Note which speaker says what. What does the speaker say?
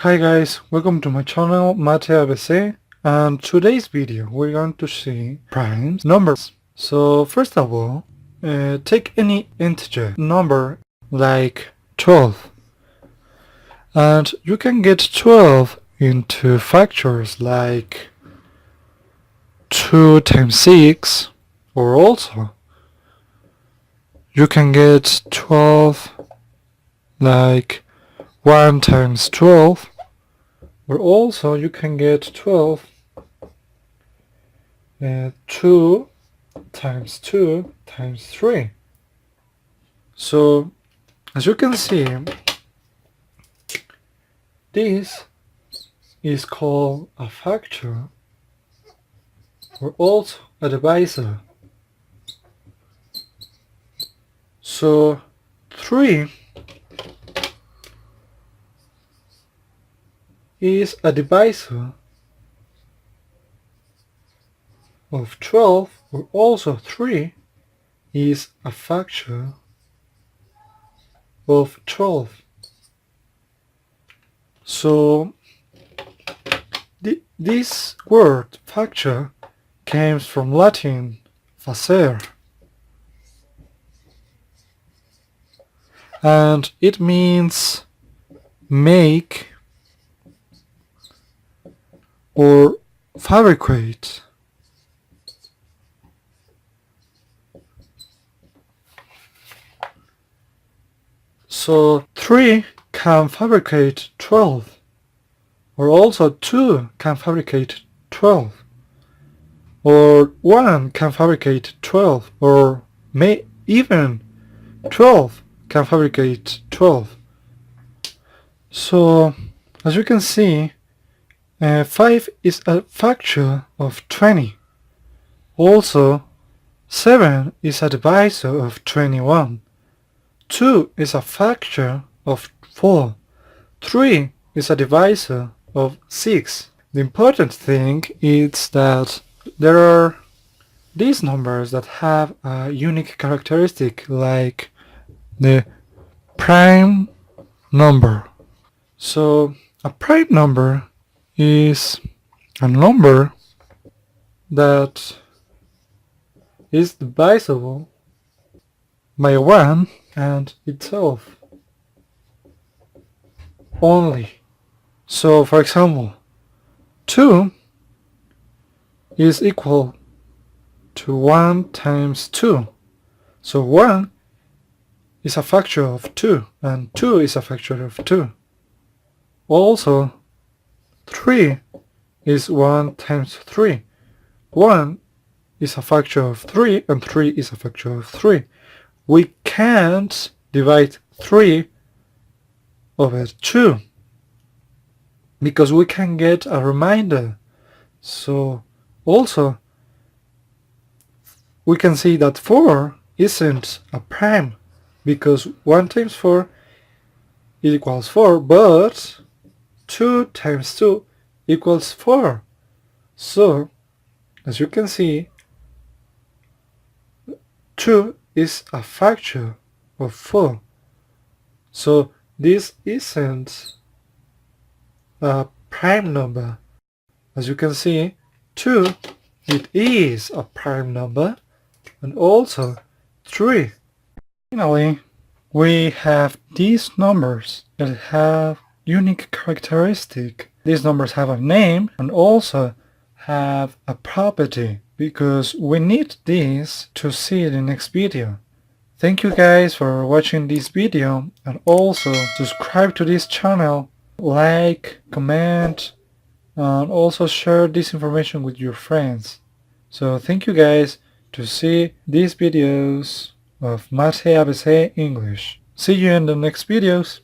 Speaker 1: Hi guys, welcome to my channel MateABC, and today's video we're going to see primes numbers. So first of all, take any integer number like 12 and you can get 12 into factors like 2 times 6, or also you can get 12 like 1 times 12, or also you can get 12 2 times 2 times 3. So as you can see, this is called a factor or also a divisor. So 3 is a divisor of 12, or also 3 is a factor of 12. So this word factor comes from Latin facere, and it means make or fabricate. So 3 can fabricate 12, or also 2 can fabricate 12, or 1 can fabricate 12, or even 12 can fabricate 12. So as you can see, 5 is a factor of 20. Also 7 is a divisor of 21. 2 is a factor of 4. 3 is a divisor of 6. The important thing is that there are these numbers that have a unique characteristic, like the prime number. So a prime number is a number that is divisible by 1 and itself only. So for example, 2 is equal to 1 times 2. So 1 is a factor of 2 and 2 is a factor of 2. Also 3 is 1 times 3. 1 is a factor of 3 and 3 is a factor of 3. We can't divide 3 over 2 because we can get a remainder. So also we can see that 4 isn't a prime because 1 times 4 equals 4, but 2 times 2 equals 4. So as you can see, 2 is a factor of 4. So this isn't a prime number. As you can see, 2, it is a prime number, and also 3. Finally, we have these numbers that have unique characteristic. These numbers have a name and also have a property, because we need this to see the next video. Thank you guys for watching this video, and also subscribe to this channel, like, comment, and also share this information with your friends. So thank you guys to see these videos of MateABC English. See you in the next videos.